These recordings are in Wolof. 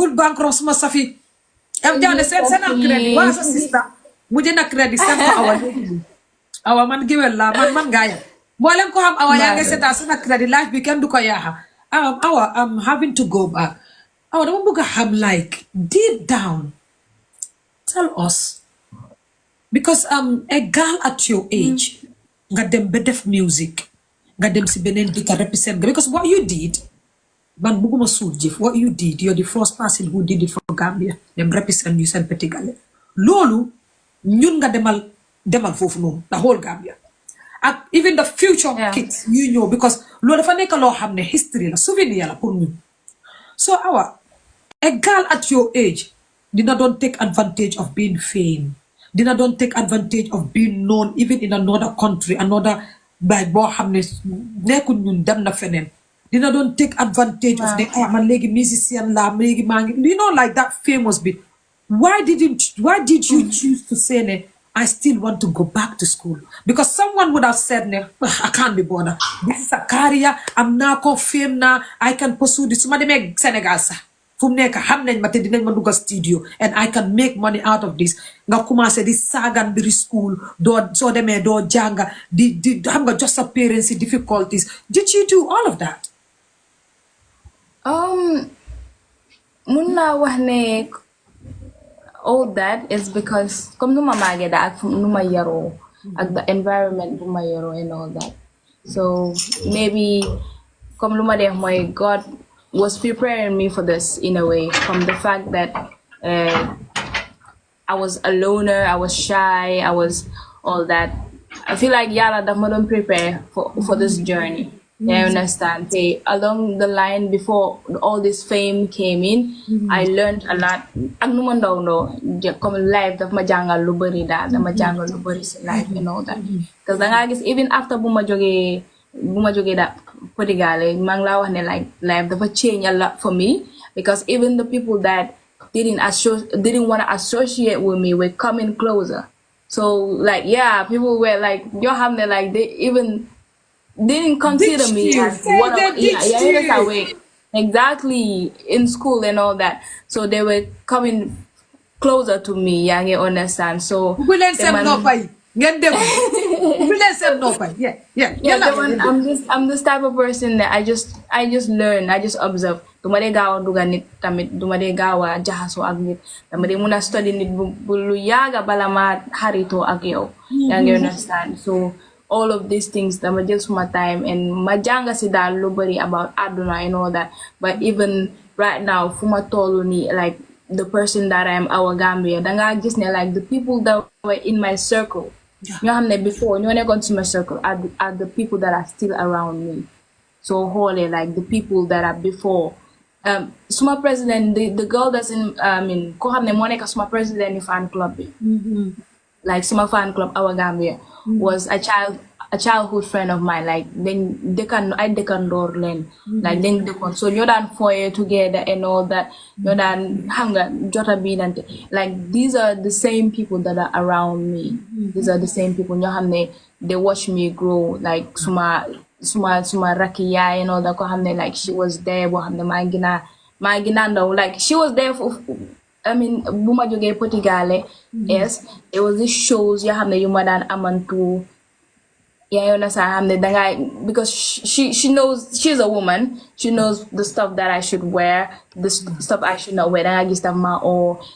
put bankrupt suma safi am jande sen credit wa sa sister mujhe na credit sen ko awa man gewel la man gaaya mboolem ko xam awa yaa ngi seetaan sen credit life bi kenn du ko yaaxa awa I'm having to go back awa dama bëgg a xam like deep down tell us because a girl at your age nga dem be def music nga dem si benen dika represent because what you did man buguma suul jëf what you did you're the first person who did it for Gambia dem represent you sen petit gale lolu ñun nga demal fofu non the whole Gambia and even the future kids you know because lolu dafa nek lo xamne history la souvenir la pour ñun so a girl at your age dina don't take advantage of being fame dina don't take advantage of being known even in another country another by bo xamne nekul ñun dem na fenen dina don't take advantage of the man legi musician la legi mangi you know like that famous bit why did you choose to say ne I still want to go back to school because someone would have said ne I can't be bothered this is a career I'm now fame now I can pursue this suma demé Senegal sa fum nek xam nañ ma te dinañ ma dugg studio and I can make money out of this nga commencé di sagan biri school do so demé do janga di xam nga just sa parents difficulties did you do all of that mun naa wax ne all that is because comme numa magé da ak numa yaro ak the environment bu ma yaro and all that so maybe comme luma def moy God was preparing me for this in a way from the fact that I was a loner, I was shy, I was all that. I feel like yalla daf ma don prepare for this journey. Yeah, I understand. Say, along the line before all this fame came in, I learned a lot. Ak nu ma ndaw comme life daf ma jangal lu bari da dama jangal lu bari ci life and all that. Cuz da nga gis even after bu ma joge da Podigale, mang la wax ne like life dafa change a lot for me because even the people that didn't want to associate with me were coming closer. So like people were like you have like they even didn't consider me as one of way. Exactly in school and all that. So they were coming closer to me, you understand. So I'm this type of person that I just learn, I just observe. Duma de gawa duga nit tamit duma de gawa jahaso ak nit dama de muna study nit bu lu yaga bala ma harito ak yow you understand. So all of these things dama jël suma time and ma janga si dal lu bari about aduna and all that, but even right now fuma tolu ni like the person that I am our Gambia danga gis ne like the people that were in my circle ñoo xamne before ñoo nekkon ci my circle are the people that are still around me. So holy like the people that are before suma president the girl that's in ko xamne mo nekk suma president ni fan club bi like suma fan club our Gambia was a childhood friend of mine. Like then they can door len like then they can so ñoo daan foye together and all that ñoo daan hanga jota binante like these are the same people that are around me. These are the same people ñoo xamne they watch me grow like suma rakki yaay and all that ko xamne like she was there bo xamne ma gina ndaw like she was there for buma joge Potigale yes it was these shows ya xamne yu ma daan amantu you understand because she knows she's a woman, she knows the stuff that I should wear, the stuff I should not wear. And I just have my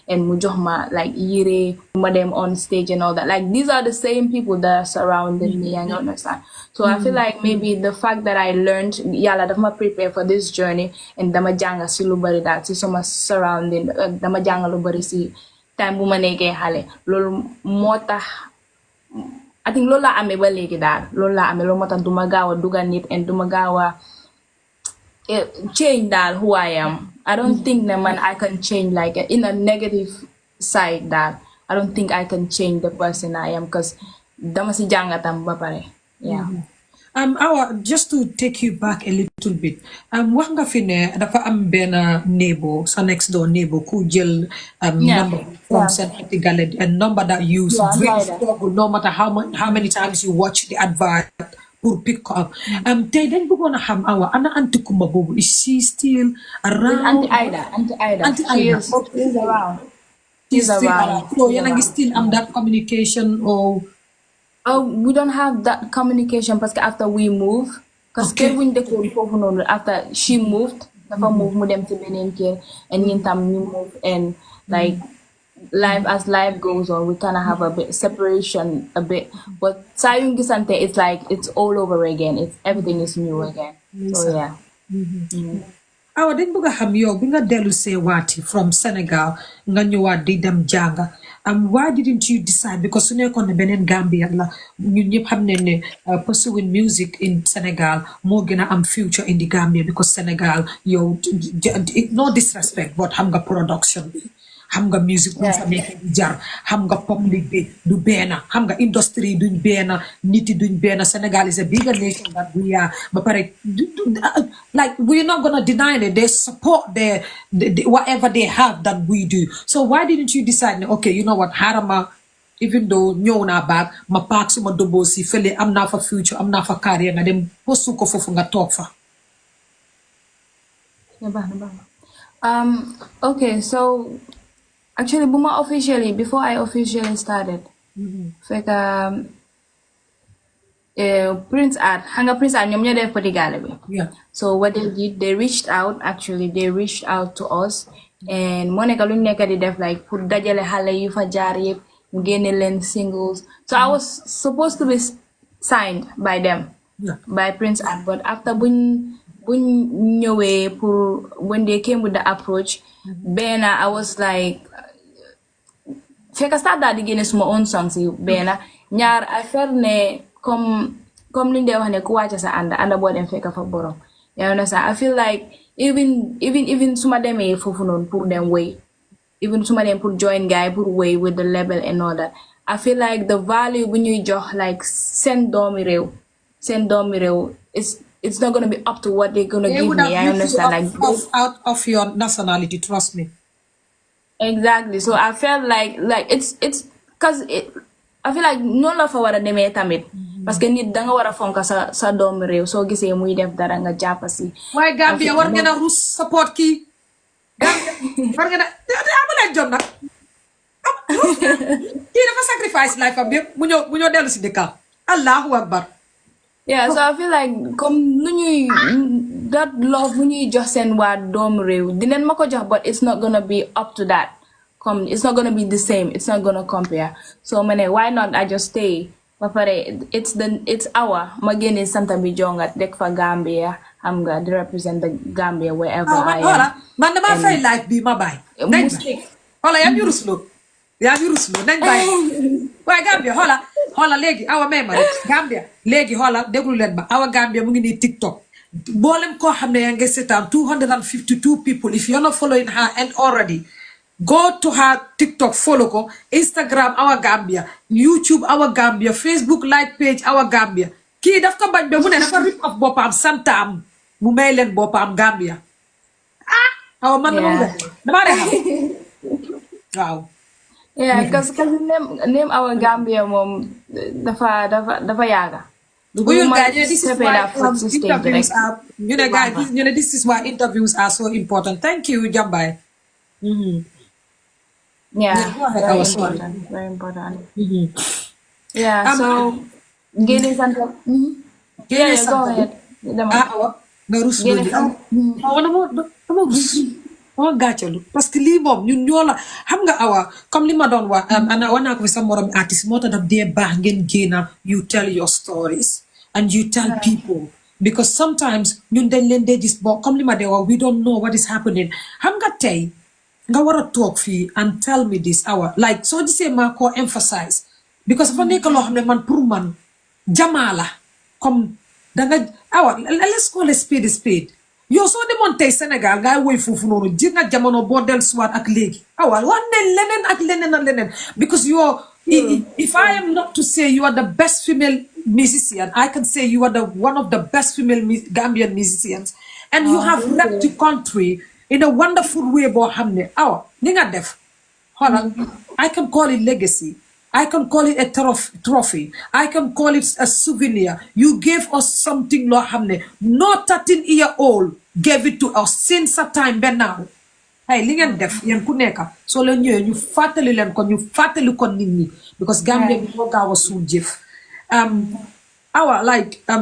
and mujohma like yire madam on stage and all that. Like these are the same people that are surrounding me, you understand. So I feel like maybe the fact that I learned yala dama prepare for this journey and dama janga si lu bari that si soma surrounding dama janga lu bari si time bu ma neke xale lolu motax I think lola ame ba legi dal lola ame lo motax duma gawa duga nit and duma gawa change that who I am. I don't think that man I can change like in a negative side that I don't think I can change the person I am because dama si jangatam ba pare. Yeah. Just to take you back a little bit. Wax nga fi ne dafa am ben neighbor, sa next door neighbor ku jël number from St. Gallen, a number that you struggle no matter how many times you watch the advert pour pick ko up tey dañ bëggoon a xam Awa ana Aunty Kumba boobu is she still around? Auntie Ida. She's around. She's around. So yéen a ngi still am that communication or? Oh, we don't have that communication because after we move, because after she moved, dafa move mu dem ci benen kër and ñun tam ñu move and like life as life goes on, we kind of have a bit separation a bit, but sayung gisante it's like it's all over again. It's everything is new again. So yeah. Awa dañ bëgg a xam yow bi nga dellu see waati from Senegal nga ñëwaat di dem jànga why didn't you decide because su nekkoon ne beneen Gambia la ñun ñëpp xam ne ne pursuing music in Senegal moo gën a am future in the Gambia because Senegal yow no disrespect but xam nga production bi xam nga music bu fa nekk di jar xam nga public bi du benn xam nga industry duñ benn nit yi duñ benn Senegal is a bigger nation that we are ba pare like we're not gonna deny it they support their whatever they have that we do so why didn't you decide okay you know what harama even though ñëw naa baag ma paak suma dobo si fële am naa fa future am naa fa carrière nga dem postu ko foofu nga toog fa okay so actually, before I officially started, like Prince Art, Prince Art, ñoom ñoo def Petit Galley bi. Yeah. So what they did, they reached out to us, and moo nekk lu ñu nekk di def like pour dajale xale yu fa jaar yëpp ñu génne leen singles. So I was supposed to be signed by them, by Prince Art, but after buñ ñëwee pour when they came with the approach, then I was like. Fekk start daal di génne suma own songs yi benn ñaar affaire ne comme luñ dee wax ne ku wàcc sa ànda boo dem fekk fa borom yaa ngi sa I feel like even suma demee foofu noonu pour dem way even suma dem pour join guy pour way with the label and all that I feel like the value bu ñuy jox like seen doomi réew it's not gonna be up to what they're gonna give me I understand like out of your nationality trust me. Exactly. So I felt like it's cause I feel like noonu la fa war a demee tamit parce que nit danga war a fonka sa doomu réew soo gisee muy def dara nga jàpp si. waaye Gambia war ngeen a rus support kii Gambia war ngeen a amuleen jom nag kii dafa sacrifice life am yëpp mu ñëw dellu si dëkkam Allahu Akbar. Yeah, so I feel like comme lu ñuy that love bu ñuy jox seen waa doomu réew dinañ ma ko jox but it's not gonna be up to that comme it's not gonna be the same it's not gonna compare so ma ne why not I just stay ba pare it's our ma génne santa bi jongat dëkk fa Gambia xam nga di represent the Gambia wherever I am man dama fay life bi ma bàyyi xola yaa ngi rusloo nañ bàyyi waaye Gambia xola léegi Awa may ma rek Gambia léegi xoolal déglu leen ba Awa Gambia mu ngi nii TikTok boolem koo xam ne yaa ngi seetaan 252 people if you're not following her and already go to her TikTok follow ko Instagram Awa Gambia YouTube Awa Gambia Facebook like page Awa Gambia kii daf ko bañ ba mu ne dafa rip off boppam santaam mu may leen boppam Gambia Awa man dama de waaw yeah, because name our Gambia mom dafa yaga. This is why interviews are so important. Thank you, Jambai. Yeah, very important. Yeah, so gaining something. Yeah, go ahead. Oh gàccalu parce que lii moom ñun ñoo la xam nga Awa comme li ma doon wax ana war naa ko fi sa morom artiste moo tax daf dee baax ngeen génna you tell your stories and you tell people because sometimes ñun dañ leen dee gis bo comme li ma dee wax we don't know what is happening xam nga tey nga war a toog fii and tell me this Awa like soo gisee maa ko emphasize because dafa nekk loo xam ne man pour man jamaa la comme danga Awa let's call a spade yow soo demoon tey Sénégal ngay woy foofu noonu ji nga jamono boo del suwaat ak léegi Awa wax ne leneen ak leneen because you are if I am not to say you are the best female musician I can say you are one of the best female Gambian musicians and you have left the country in a wonderful way boo xam ne Awa ni nga def xoolal I can call it legacy I can call it a trophy. I can call it a souvenir. You gave us something loo xam ne no 13-year-old gave it to us since a time ba now. Hey, li ngeen def yéen ku nekk soo leen ñëwee ñu fàttali leen ko ñu fàttali ko nit ñi because Gambia bi moo gaaw a suul jëf.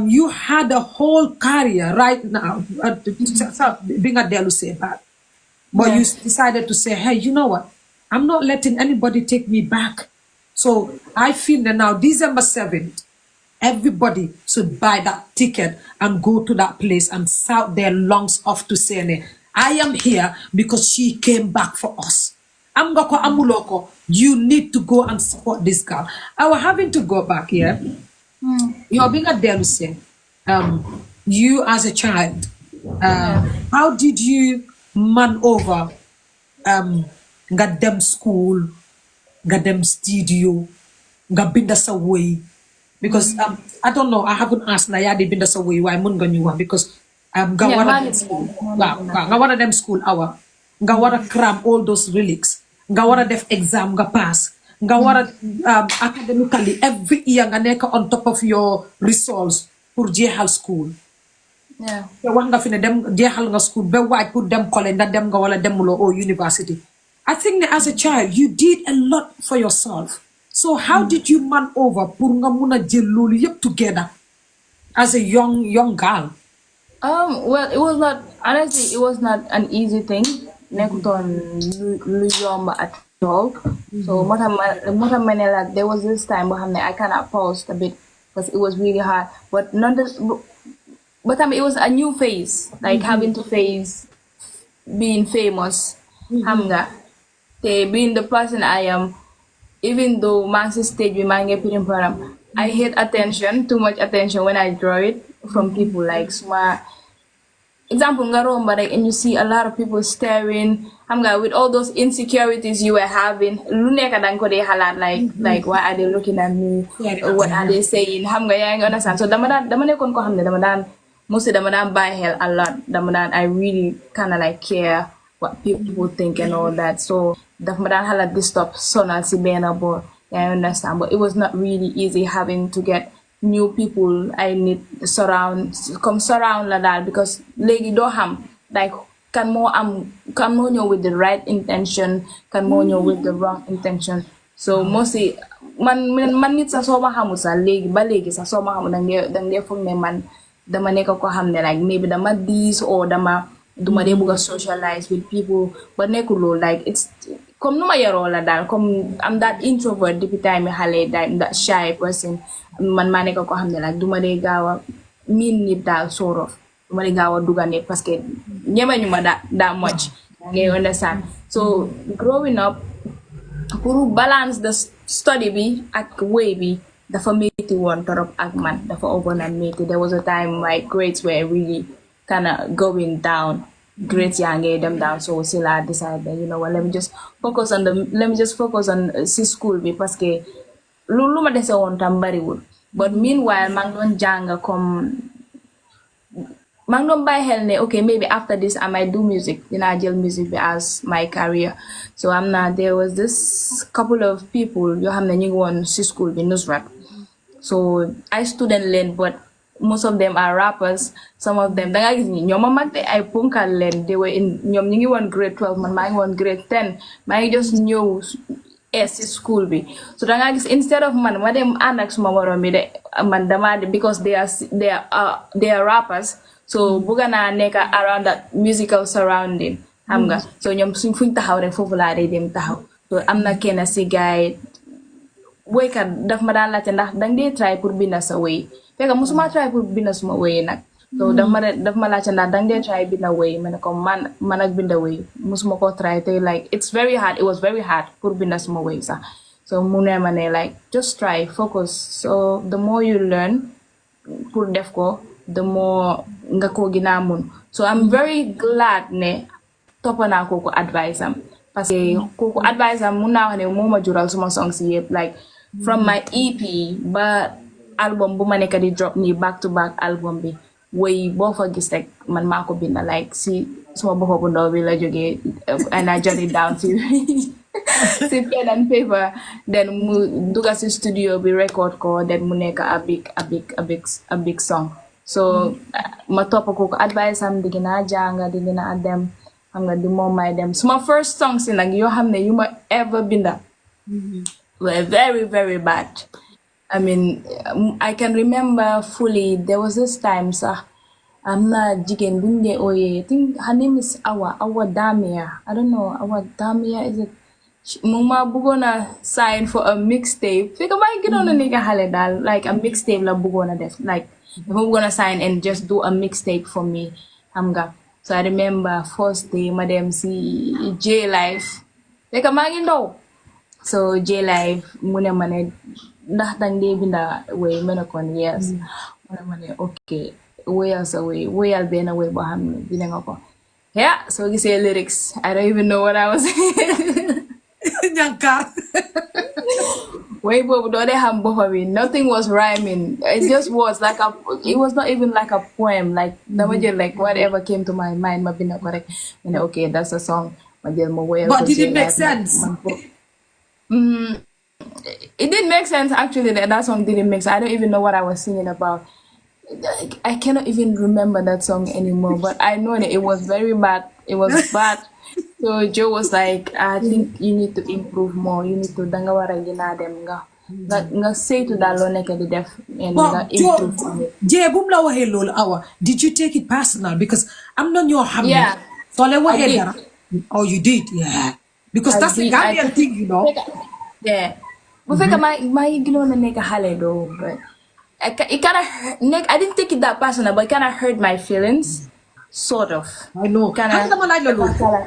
You had a whole career right now being a dellu say back. But you decided to say, hey, you know what? I'm not letting anybody take me back. So I feel that now, December 7th, everybody should buy that ticket and go to that place and shout their lungs off to say, I am here because she came back for us. Amgoko Amuloko, you need to go and support this girl. I was having to go back here. You're being a Deluse. You as a child, how did you man over nga dem school, nga dem studio, nga binda sa way? Because I don't know, I haven't asked Nayadi binda sa way why mun nga ñuwa because nga wara dem school. Nga wara dem school hour. Nga wara cram all those relics. Nga wara def exam nga pass. Nga wara academically every year nga nekk on top of your results pour jeexal school. Yeah. Wax nga fi ne dem jeexal nga school ba waaj pour dem college nga dem nga wala demuloo or university. I think that as a child you did a lot for yourself. So how did you man over pour nga muna jël loolu yëpp together as a young girl? Well, it was not, honestly, it was not an easy thing. Nekuton lu yomb at all. So there was this time where I kind of paused a bit because it was really hard. But it was a new phase, like having to face being famous. Hamga, being the person I am, even though man's stage with manga param, I hate attention, too much attention when I draw it from people like smart. Example, and you see a lot of people staring. With all those insecurities you were having, like why are they looking at me? Or what are they saying? Understand? So mostly buy hell a lot. I really kind of like care what people think and all that. So had this stop sonal si bena bo. I understand, but it was not really easy having to get new people. I need surround like that because lady do ham like can more know with the right intention, can more know with the wrong intention. So mostly man needs a soma hamusa legi sa soma hamu dang de fung ne man dama neka ko hamne like maybe dama this or dama duma de buga socialize with people but nekulo like it's come no mayaro la dal come I'm that introvert depuis time hale that shy person man maneka ko hamne like duma de gawa min nit dal sort of duma de gawa dugane parce que ñema ñuma that much you understand. So growing up pour balance the study bi ak way bi dafa metti won torop ak man dafa overnan metti. There was a time my grades were really kind of going down. Grades young them down, so Sila decided, you know what, let me just focus on school because lulu ma dese won tam bariwul. But meanwhile mang don janga come mang don bay hel ne okay maybe after this I might do music, I jël music as my career. So there was this couple of people you xamne ñu ngi won ci school bi Nusrat. So I student learn but most of them are rappers. Some of them, ñoma mag ay punkal len, they were in ñom ñi ngi won grade 12 man ma ngi won grade 10 ma ngi just ñew ci school bi. So instead of man ma dem and ak suma morom bi de man dama because they are rappers, so buga na neka around that musical surrounding xam nga. So ñom suñ fuñ taxaw rek fofu la day dem taxaw. So amna kenn ci gaay waykat daf ma daan laajte ndax dang dee try pour binda sa way. Fekk musuma try pour binda suma way nak. So daf ma laajte ndax dang dee try binda way ma ne ko man ak binda way musuma ko try te like it was very hard pour binda suma way sax. So mu ne ma ne like just try, focus. So the more you learn pour def ko the more nga ko gina mun. So I'm very glad ne toppa naa ko advice am parce que ko advice am mun naa wax ne moo ma jural suma songs yëpp like from my EP ba album bu ma nekk di drop ni back to back album bi way boo fa gis rek man maa ko binda like si suma boppa bu ndaw bi la jógee and I jot it down si si pen and paper, then mu duga si studio bi record ko, then mu nekk a big song. So ma topp ko advice am di gina janga di gina dem xam nga di moom may dem. So my first songs si nag yoo xam ne yu ma ever binda were very, very bad. I mean, I can remember fully, there was this time, I'm not jigen bunde oye. I think her name is Awa Damia. I don't know, Awa Damia, is it? Mama bugona sign for a mixtape. Fika may gino na nika haledal, like a mixtape la bugona def. Like, if I'm gonna sign and just do a mixtape for me, hamga. So I remember first day, madam si J Life. Fika may gino. So J Life, muna mane, nahtang day binda way, menakon, yes. Muna mane, okay. Way else away, way I'll be in a way baham binang yeah, so you say lyrics. I don't even know what I was saying. Way bob do they have nothing was rhyming. It just was like it was not even like a poem, like like whatever came to my mind, mabina correct. And okay, that's a song. But did it make sense? It didn't make sense actually. That song didn't make sense. I don't even know what I was singing about. I cannot even remember that song anymore, but I know that it was very bad. It was bad. So Joe was like, I think you need to improve more. You need to dangawara gina dem nga say to that lone ka di def and improve on it. Jay bumla wa hello awa. Did you take it personal? Because I'm not your hammer. Yeah. So oh, you did, yeah. Because that's the Gambian thing, you know. Yeah. But my gino na neka hale though, but it kind of I didn't take it that personal, but it kind of hurt my feelings, sort of. I know.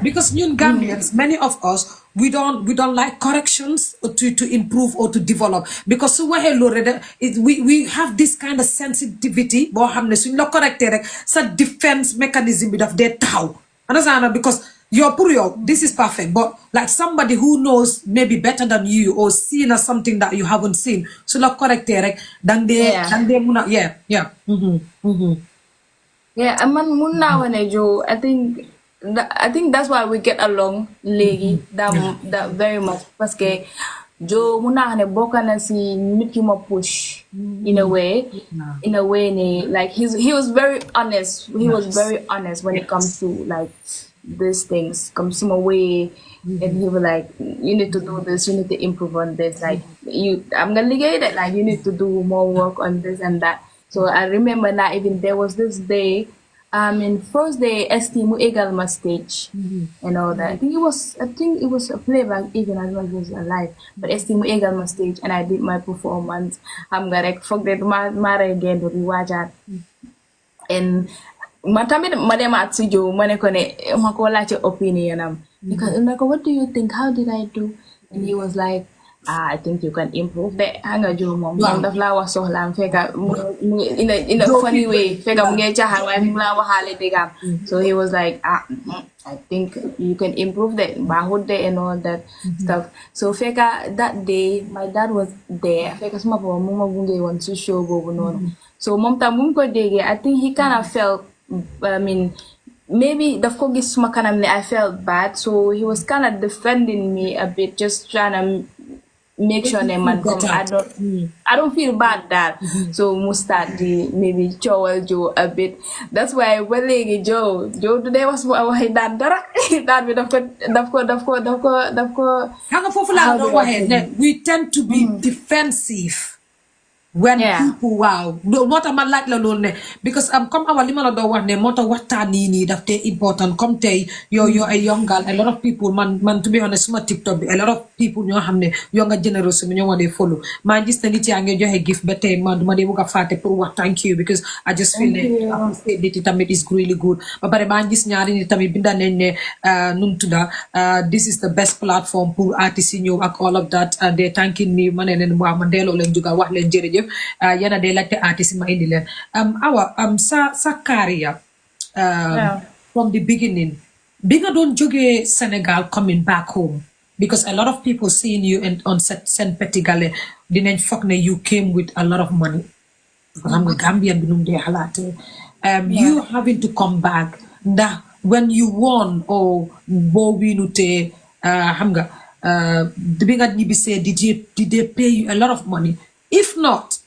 Because new Gambians, many of us, we don't like corrections to improve or to develop. Because we have this kind of sensitivity. It's a defense mechanism of their tau. Understand? Because this is perfect, but like somebody who knows maybe better than you or seen as something that you haven't seen, so not correct then they yeah. Yeah, man munna wane jo. I think that's why we get along legi that very much parce jo munna ne boka na si nit ki ma push in a way like he was very honest. He was very honest when it comes to like these things comes my way, and he was like, you need to do this, you need to improve on this, like I'm gonna get it, like you need to do more work on this and that. So I remember that even there was this day, in first day Estimu Egalma stage and all that. I think it was a playback even as much as alive, but Estimu Egalma stage, and I did my performance. I'm gonna forget my again to rewatch that. And Matami madam at Sujo, Manekone, Makolache opinion. Because what do you think? How did I do? And he was like, I think you can improve that. Hang on, you mom. The flower so long, in a funny way. So he was like, I think you can improve that, Bahude and all that stuff. So Feka that day, my dad was there. Feka small mama bunge wants to show go. So mom tamunko dege, I think he kind of felt. I mean, maybe the focus I felt bad, so he was kind of defending me a bit, just trying to make sure that man come. I don't feel bad that. So Mustard maybe Joe a bit. That's why Joe today was we tend to be defensive. When people no what am I like because come our limala do one mota wata ni that important come tay you're a young girl, a lot of people man to be honest my TikTok a lot of people ñoo xamne younger generation ñoo wone follow man gis na nit ya nga joxe gift ba tay man duma de buga faté pour wax thank you because I just feel it tamit is really good ba bare man gis ñaari ni tamit binda nañ ne num tuda this is the best platform pour artiste ñew ak all of that and they thanking me mané len mo am delo len juga wax len jërëjëf yana de latte artist ma indi len sa career from the beginning bi nga don joge Senegal coming back home because a lot of people seeing you on Sen Petit Galley dinañ fokk ne you came with a lot of money xam nga Gambian bi num de halate you having to come back when you won or bo winute xam nga bi nga ñibbisee did they pay you a lot of money? If not,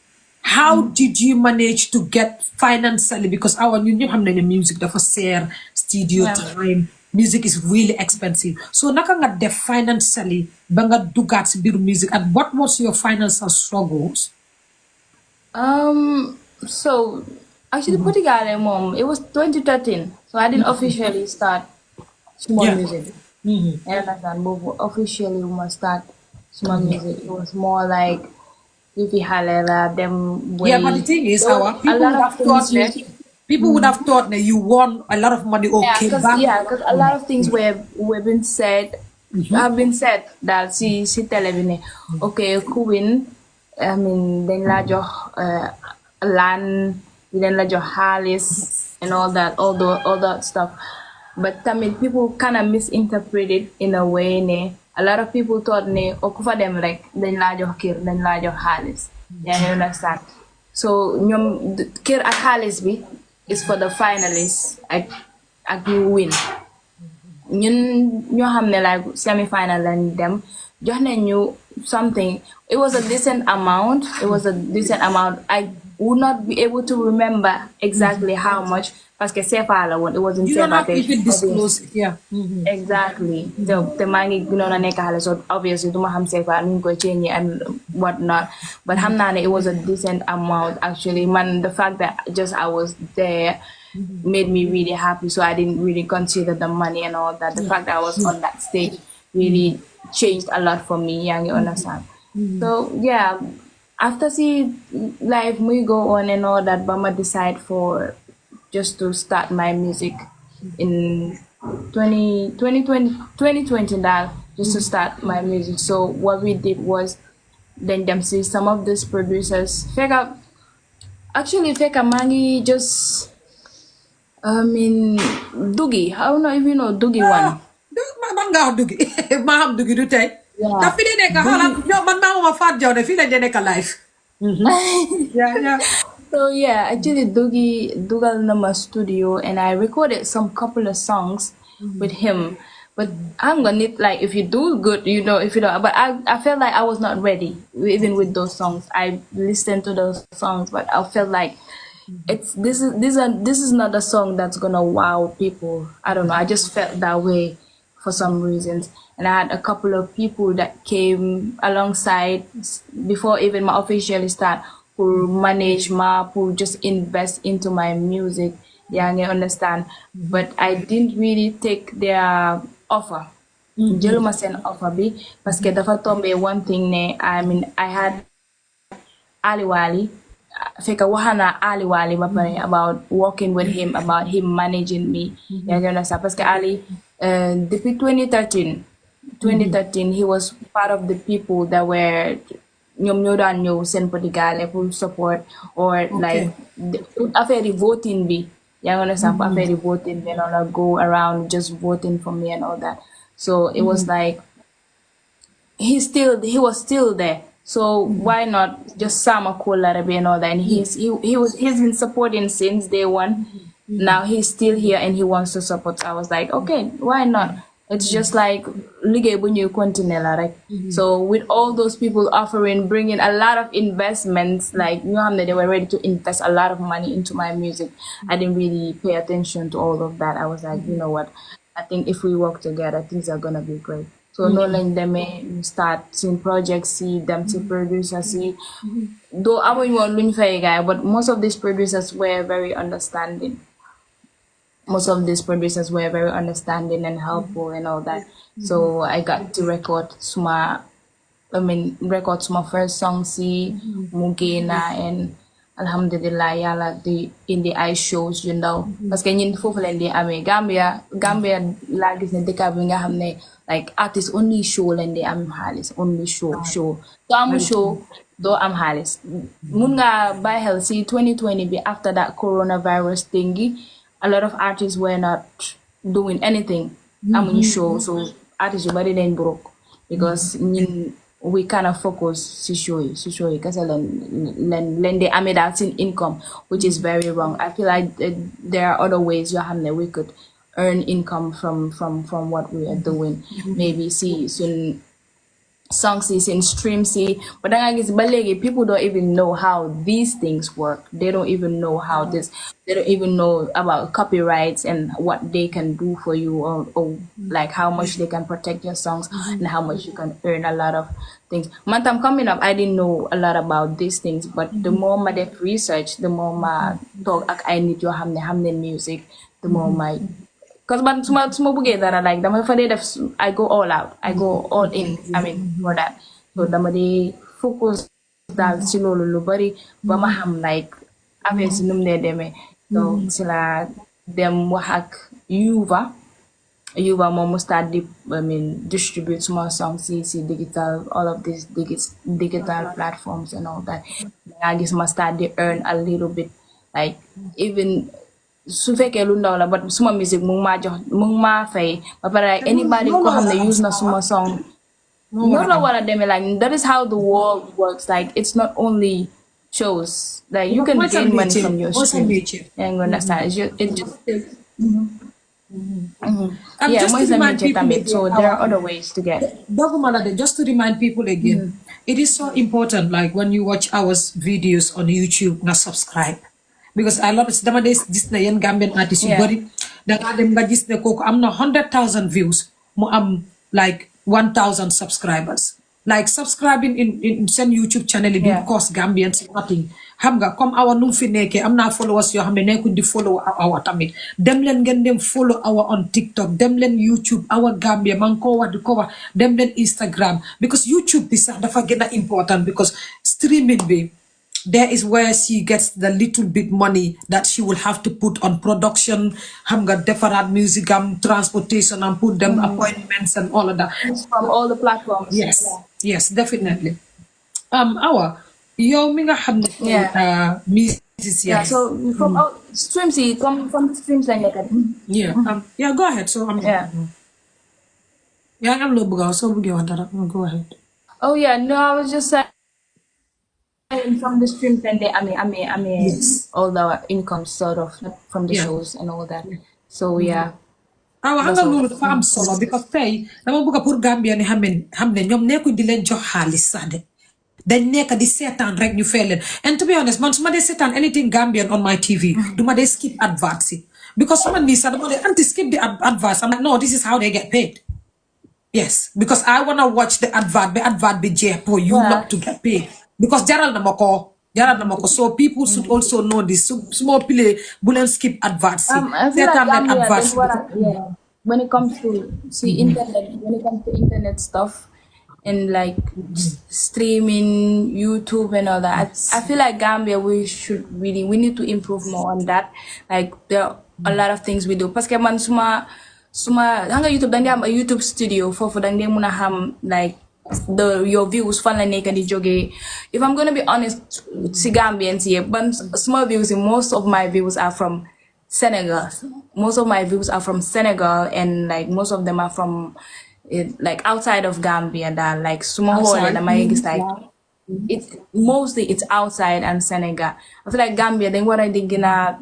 how did you manage to get financially? Because our ñun ñëpp xam nañu music dafa seer, studio time, music is really expensive. So naka nga def financially ba nga duggaat si biir music, and what was your financial struggles? So actually Portugal mom, it was 2013. So I didn't officially start small music. And understand, but officially we must start small music. It was more like if you halera them way. Yeah, but the thing is, our people would have thought that you won a lot of money or came back. Yeah, because a lot of things were been said, have been said that si television. Okay, Queen, I mean, then la jox land, then la jox halis and all that stuff. But I mean, people kind of misinterpret it in a way. Ne, a lot of people thought ne okufa them like then la jox kir, then la jox halis. Yeah, you understand. So ñom kir ak halis bi is for the finalists. Ak you win. Ñun ñoo xamne like semi-final and them jox nañu something. It was a decent amount. I would not be able to remember exactly how much. Parce que CFA la woon, it wasn't CFA. You don't have to even disclose it, yeah. Exactly. The money gonna nekk xale, so obviously duma xam CFA nu ko change and whatnot. But xam naa ne it was a decent amount actually. Man, the fact that just I was there made me really happy. So I didn't really consider the money and all that. The fact that I was on that stage really changed a lot for me. Yeah, you understand. So yeah, after see life we go on and all that, Bama decide for just to start my music in 2020 now, just to start my music. So what we did was then them see some of these producers Feka Mangi just Doogie. I don't know if you know Doogie one. Man nga Doogie. Ma Doogie du tay. Da fi de nek xala yo man ma fat jaw de fi la de nek live. Yeah. So yeah, actually Dougal Nama studio and I recorded some couple of songs with him. But I'm gonna need like if you do good, you know, if you don't, but I felt like I was not ready even with those songs. I listened to those songs, but I felt like this is not a song that's gonna wow people. I don't know. I just felt that way for some reasons. And I had a couple of people that came alongside before even my officially start who manage who just invest into my music. Yeah, you understand. But I didn't really take their offer. Jëluma seen offer bi parce que dafa tombé one thing ne I had Ali Wali fekk waxana Ali Wali ba pare about working with him, about him managing me. Yeah, you understand. Parce que Ali depuis 2013 he was part of the people that were ñoom ñoo daan ñëw seen Portugal pour support or like affaire yi voting bi. Yeah, understand. Affaire yi voting bi and all go around just voting for me and all that. So it was like he was still there. So why not just Sama Kolarabi and all that? And he's been supporting since day one. Now he's still here and he wants to support. So I was like, okay, why not? It's just like Ligue Bunyu Continental, right? So with all those people bringing a lot of investments, like they were ready to invest a lot of money into my music. I didn't really pay attention to all of that. I was like, you know what? I think if we work together, things are gonna be great. So no letting them start seeing projects, see them see producers, see. Though I won't want guy, but most of these producers were very understanding. Most of these producers were very understanding and helpful and all that. So I got to record my first song, see Mugena, and Alhamdulillah, yalla in the eye shows, you know. Parce que ñun fofu len di amé Gambia la gis ne dëkk bi nga xamné like artists only show len di am xaalis, only show. So am show do am xaalis. Mun nga bay xel si 2020 bi after that coronavirus thingy. A lot of artists were not doing anything. Amuñu show, so artists yu bari dañ broke because we kind of focus si show yi kese len de amee daal sin income, which is very wrong. I feel like there are other ways yoo xam ne we could earn income from what we are doing. Maybe see soon songs is in streams, but then I guess people don't even know how these things work. They don't even know how this. They don't even know about copyrights and what they can do for you, or like how much they can protect your songs and how much you can earn a lot of things. Month I'm coming up, I didn't know a lot about these things, but the more my def research, the more my talk I need your hamne music, the more my because man suma buggee dara like dama fa dee def I go all out I go all in I mean for that so dama dee focus daal si loolu lu bari ba ma xam like affaire si num dee demee so si la dem wax ak Yuva moom mu start di I mean distribute small songs si digital all of these digital platforms and all that nga gis ma start di earn a little bit like even su fekkee lu ndaw la but suma music mu ngi maa fay ba pare anybody ko xam ne use na suma song noonu la war a demee like that is how the world works like it's not only shows like you can gain money from your stream and understand it just takes yeah mooy sa métier tamit so there are other ways to get just to remind people again it is so important like when you watch our videos on YouTube na subscribe because I love it dama dee gis ne yéen Gambian artistes yu bari dangaa dem nga gis ne kooku am na 100,000 views mu am like 1,000 subscribers like subscribing in seen YouTube channel yi du cost Gambians nothing xam nga comme awa nu fi nekkee am naa followers yoo xam ne nekkuñ di follow awa tamit dem leen ngeen dem follow awa on TikTok dem leen YouTube awa Gambia man ko wax di ko wax dem leen Instagram because YouTube bi sax dafa gën a important because streaming bi there is where she gets the little bit money that she will have to put on production, hamga deferred music, transportation, and put them appointments and all of that. From all the platforms. Yes, yes, definitely. Our yo minga hamne musicians. Yeah, so from streams, come from the streams like that. Yeah, yeah, go ahead. So yeah, I'm low so we go ahead. Oh yeah, no, I was just saying. From the streams and I mean all the income sort of from the shows and all that so yeah hanga lolu dafa am solo because tey dama bëgg pour Gambia ni xamne ñom nekku di leen jox xaalis sax de dañ nekk di seetaan rek ñu fay leen and to be honest man suma dee seetaan anything Gambian on my TV duma dee skip adverts because someone ni sax dama dee anti skip the adverts I'm like no this is how they get paid yes because I want to watch the advert be jeex for you not to get paid because jaral na mako so people should also know this small play bulen skip adverts when it comes to internet stuff and like streaming YouTube and all that I feel like Gambia we need to improve more on that like there are a lot of things we do parce que man suma hanga YouTube dang am a YouTube studio fofu dang dey muna ham like your views fan la nekk di jógee if I'm gonna be honest si Gambians here but small views most of my views are from Senegal and like most of them are from like outside of Gambia that like suma hole la may gis like it's outside and Senegal I feel like Gambia dañ wara di gëna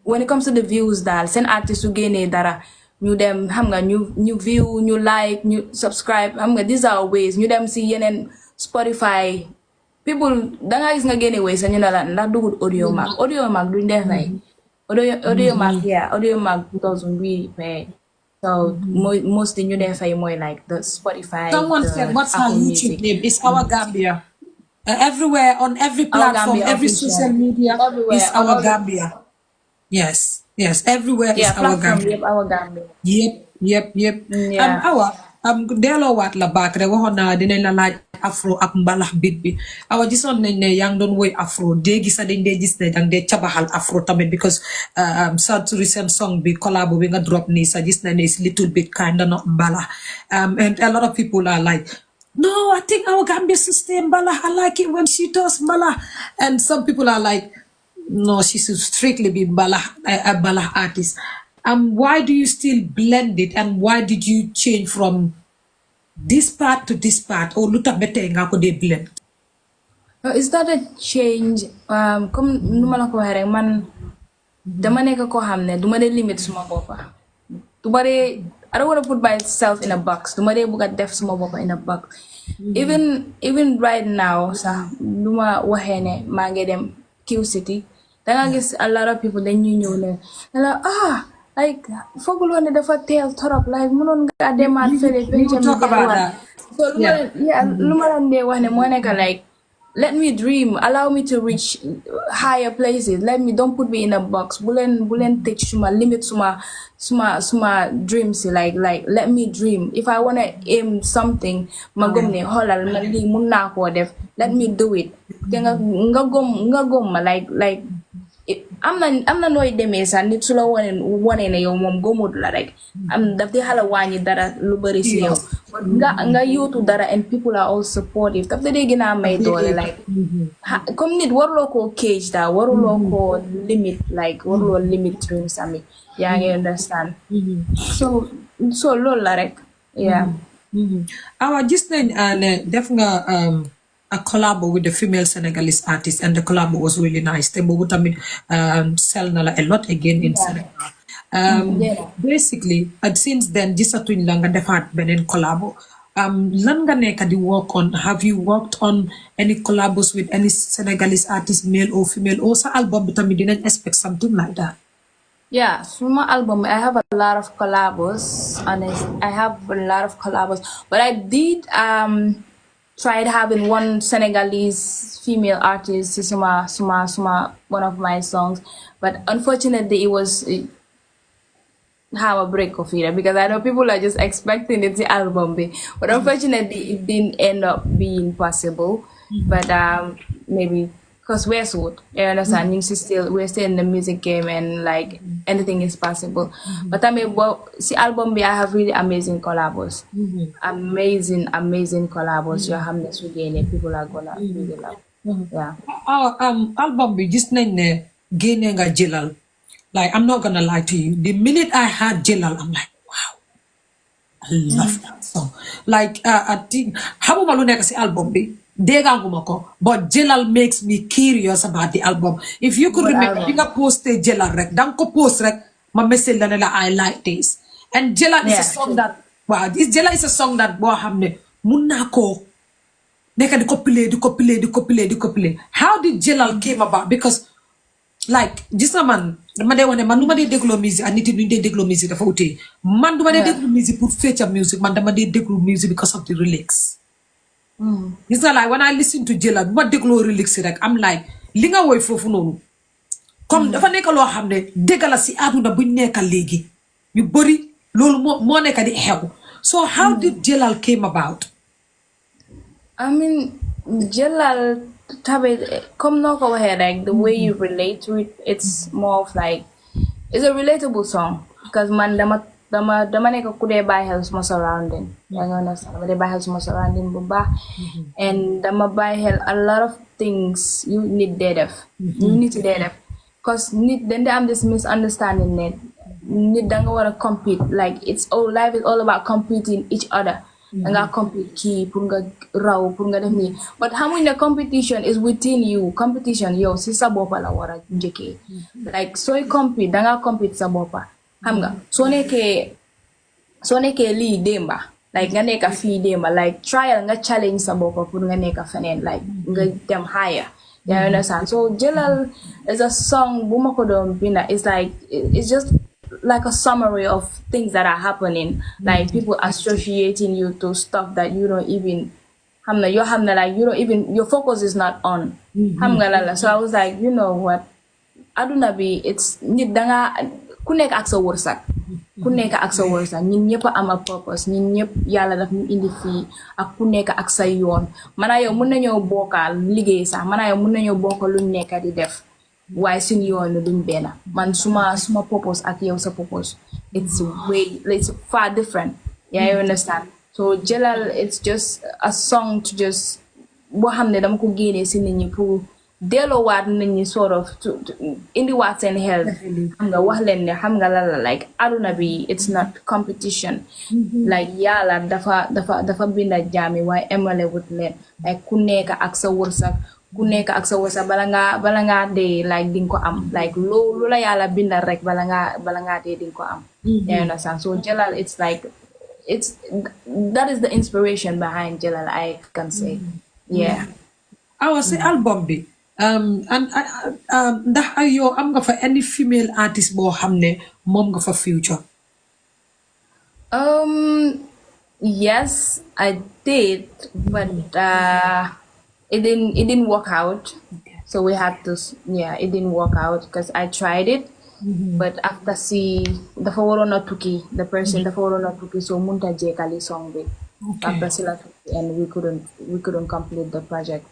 when it comes to the views dal sen artist su gëné dara ñu dem xam nga ñu view ñu like ñu subscribe xam nga these are ways ñu dem si yeneen Spotify people danga gis nga génne way sa ñu ne la ndax dugul audio mark duñ def fay audio mark doesn't really pay so mostly ñu def fay mooy like the Spotify someone said what's her YouTube name it's Our Gambia everywhere on every platform every social media is Our Gambia Yes, everywhere is Our Gambia. Our Gambia. Yep. Yeah. Delo wat la back rek waxon na dinañ la laaj afro ak mbalax bit bi awa gisoon nañ ne yang doon woy afro degi sa dañ dee gis ne dang dee cabaxal afro tamit because sad recent song bi collabo bi nga drop ni sa gis nañ ne is little bit kind of not mbalax and a lot of people are like no I think Our Gambia system mbalax I like it when she does mbalax and some people are like no, she should strictly be a Bala artist. Why do you still blend it and why did you change from this part to this part? Or luta bete nga ko de blend? Is that a change? Comme numa la ko waxee man dama nekk ko xam ne duma de limit suma boppa du bare I don't want to put myself in a box. Duma dee buga def suma bopa in a box. Even right now, sa duma wahene mange dem Q City. Then I guess a lot of people then you know ne. Like fogulone dafa tell torop like munon ga demat fele We will talk about that. so lumaran de wahne mo neka like let me dream, allow me to reach higher places. Don't put me in a box. Bulen teach suma limit suma dreams like let me dream. If I wanna aim something, magomne holal mali munna ko def. Let me do it. Ngagom like I'm not no demesa nit su la wone ne yow mom gomud la rek am daf di hala wañi dara lu bari ci yow nga yotu dara and people are all supportive daf de gina may doole like comme nit warlo ko cage da warlo ko limit like warlo limit dreams ami ya nga understand so lol la rek yeah awa gis nañ ne def nga a collab with the female Senegalese artist, and the collab was really nice. They both sell a lot again in Senegal. Basically, since then, gisatuñ la nga defaat benen collab. Lan nga nekk di work on? Have you worked on any collabs with any Senegalese artist, male or female? Or sa album tamit dinañ expect something like that? Yeah, for my album, I have a lot of collabs, and I have a lot of collabs. But I did tried having one Senegalese female artist, Suma, one of my songs, but unfortunately it was have a break of it because I know people are just expecting it the album, but unfortunately it didn't end up being possible. But maybe because we're so you understand, we're still in the music game and like anything is possible. But I mean, see album I have really amazing collabos, amazing collabos. You have this again, people are gonna really love. Yeah. Album bi gis nañ ne génne nga Jilal. Like I'm not gonna lie to you. The minute I heard Jilal, I'm like, wow, I love that song. Like I think xamuma lu nekk si album bi. But Jilal makes me curious about the album. If you could remember, you posted Jilal rek, dang ko post rek, ma message la nila I like this. And Jilal is a song that, wow, Jilal is a song that bo xamne mun na ko neka di ko play. How did Jilal came about? Because like just a man, dama de wane man duma de déglu music and nit ñi de déglu music dafa wuté. Man duma de déglu music pour feature music, man dama de déglu music because of the lyrics. It's not like when I listen to Jilal, what the glory lyrics rek, I'm like, linga woy fofu nonu. Comme dafa nek lo xamne degala si aduna buñ nekal legi. Yu bari lolu mo nek di xew. So how did Jilal came about? I mean, Jilal come noko wahe like the way you relate to it, it's more of like it's a relatable song because man dama nekk ku dee bàyyi xel suma surrounding yaa nga understand dama dee bàyyi xel suma surrounding bu baax and dama bàyyi xel a lot of things you need to def because nit dañ am this misunderstanding ne nit danga war a compete like life is all about competing each other danga compete kii pour nga raw pour nga def nii but xamuñ ne competition is within you. Competition yow si sa boppa la war a njëkkee like sooy compete danga compete sa boppa xam nga soo nekkee lii démba like nga nekka fii démba like trial nga challenge sa boppa pour nga nekka feneen like nga dem higher. You understand? So Jilal is a song bu ma ko doon binda. It's just like a summary of things that are happening, like people associating you to stuff that you don't even like you don't even your focus is not on. So I was like, you know what, aduna bi it's nit danga ku nekk ak sa wërsëg ñun ñëpp am a purpose ñun ñëpp yàlla daf ñu indi fii ak ku nekk ak sa yoon mana yow mën nañoo bokkal liggéey sax mana yow mën nañoo bokkal luñ nekk di def waaye suñu yoon duñ benn man suma purpose ak yow sa purpose it's far different. Yeah, you understand? So Jilal, it's just a song to just boo xam ne dama ko génnee si nit ñi pour delloowaat nit ñi sort of to indiwaat seen xel xam nga wax leen ne xam nga la like aduna bi it's not competition. Like yàlla dafa binda jaami waaye emale wut leen like ku nekk ak sa wërsëg ku nekk ak sa wasa bala nga dee like ding ko am like lu la yàlla bindal rek bala nga dee ding ko am. You understand? So Jalal, it's like that is the inspiration behind Jalal, I can say. Yeah. Awa si album bi ndax yow am nga fa any female artist boo xam ne moom nga fa future? Yes, I did, but it didn't work out. So we had to, it didn't work out because I tried it. But after the waroon a tukki, the person dafa waroon a tukki, so munta jekali song bi. After sila tukki, and we couldn't complete the project.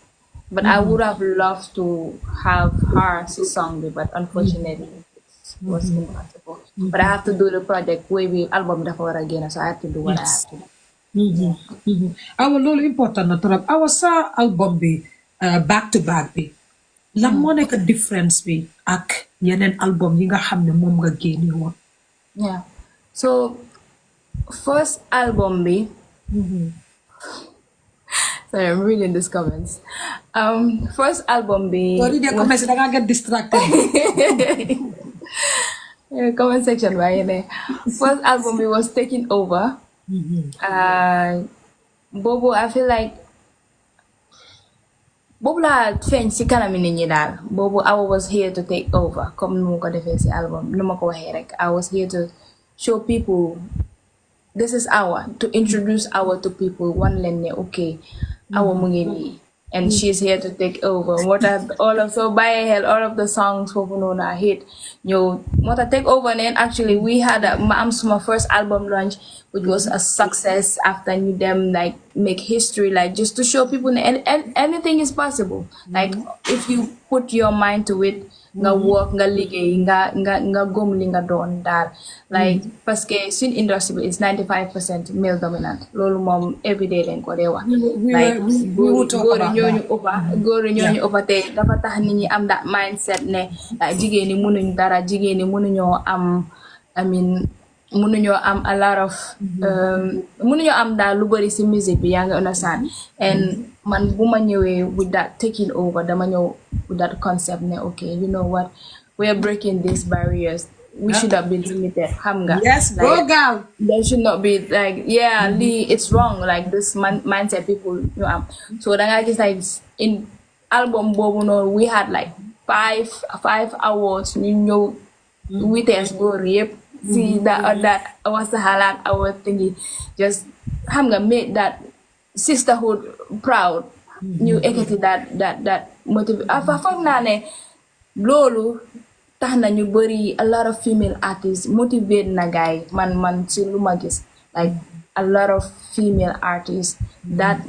But I would have loved to have her song bi, but unfortunately it was impossible. But I have to do the project way album dafa war a génn, so I have to do what I have to do. Awa loolu important na trop. Awa sa album bi back to back bi lan moo nekk difference bi ak yeneen album yi nga xam ne moom nga génne woon? Yeah, so first album bi sorry, I'm reading these comments. First album bi sorry de comments da nga get distracted. Comment section ba yene. First album bi was Taking Over. Bobo, I feel like Bobo la feeñ si kanami nit ñi daal. Bobo, I was here to take over comme nu ma ko defee si album nu ma ko waxee rek. I was here to show people this is Awa, to introduce Awa to people. One leen ne okay, Awa mu ngi nii, and she's here to take over. What are all of the songs foofu noonu a hit ñëw moo tax take over. And actually we had ma am suma first album launch, which was a success after ñu dem like make history, like just to show people anything is possible. Like if you put your mind to it, nga work, nga liggéey, nga gom li nga doon daal. Like parce que suñ industry bi is 95% male dominant. Loolu moom everyday lañ ko dee wax. Like góor ñooñu ëppa te dafa tax nit ñi am that mindset ne jigéen ñi mënuñ dara, jigéen ñi mënuñoo am mënuñoo am a lot of mënuñoo am daal lu bari si musique bi, yaa ngi understand. And man bu ma ñëwee with that taking over, dama ñëw with that concept ne okay, you know what, we are breaking these barriers. We should not be limited, xam nga. Yes, go girl. There should not be like it's wrong, like this mindset people you am. So da nga gis like in album boobu noonu we had like five awards ñu ñëw witees góor yëpp. See that was the highlight. I was thinking, just xam nga made that sisterhood proud. Ñu ekati that motive. Foog naa ne loolu tax na ñu bëri a lot of female artists motivate na gaay man ci lu ma gis like a lot of female artists that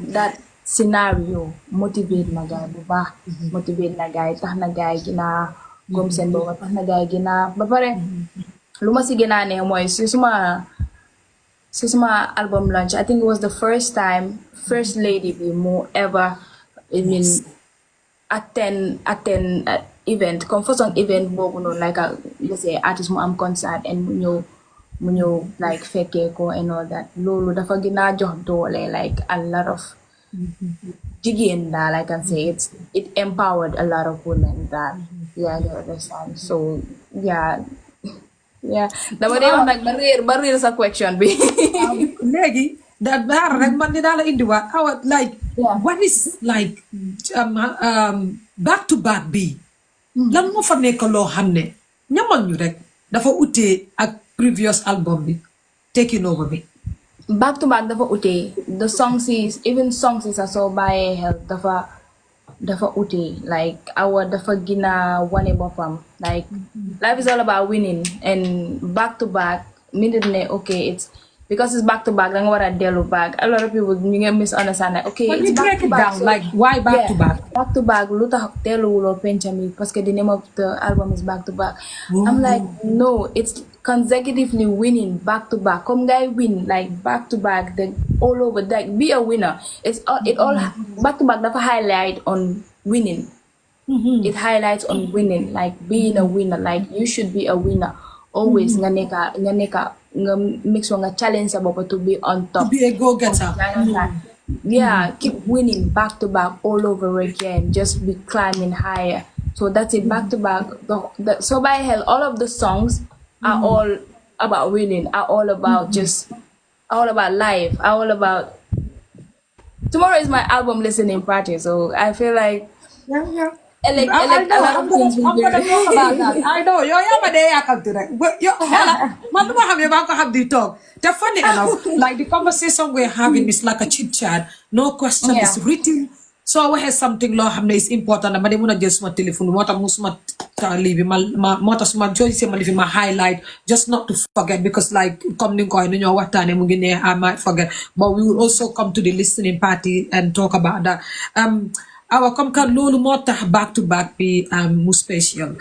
scenario motivate na gaay bu baax. Motivate na gaay, tax na gaay gina gom seen booba, tax na gaay gina ba pare. Lu ma si gëna neex mooy si suma album launch, I think it was the first time first lady bi mu ever attend event comme façon event boobu noonu like let's say artist mu am concert and mu ñëw like fekkee ko and all that. Loolu dafa gëna jox doole like a lot of jigéen daal, I can say it empowered a lot of women that you understand. So dama dee wax nag ba réer sa question bi. Léegi daar rek man di daal a indiwaat Awa like what is like back to back bi lan moo fa nekk loo xam ne ñamal ñu rek dafa utee ak previous album bi Taking Over bi? Back to back dafa utee, the songs is even songs is a soo bàyyee xel dafa utee, like Awa dafa gina wane boppam, like life is all about winning. And back to back minute ne okay, it's because it's back to back danga war a dellu back. A lot of people ñu ngi misunderstand like okay, it's back to back, so, like why back to back? Back to back lu tax delluwuloo penca mi parce que the name of the album is back to back. I'm like no, it's consecutively winning back to back. Come guy win like back to back, then all over, like be a winner. It all back to back dafa highlight on winning. It highlights on winning, like being a winner, like you should be a winner always. Nga make sure nga challenge sa bopp to be on top, to be a go-getter. yeah, keep winning back to back all over again. Just be climbing higher. So that's it, back to back. So by hell, all of the songs are all about winning, are all about just all about life, are all about. Tomorrow is my album listening party, so I feel like Yeah. I elect a know. lot of things will I'm be. gonna talk about that. I know. Yo, yeah, but they are direct. But yo, hola, man, do have you have the talk? They're funny enough. Like the conversation we're having is like a chit chat. No question Yeah. is written. So I have something law hamne is important. But they wanna just my telephone. What I must leave my motor my joy say my leave my highlight just not to forget because like coming coin in your what time I might forget. But we will also come to the listening party and talk about that. Our comme que loolu moo tax back to back bi mu special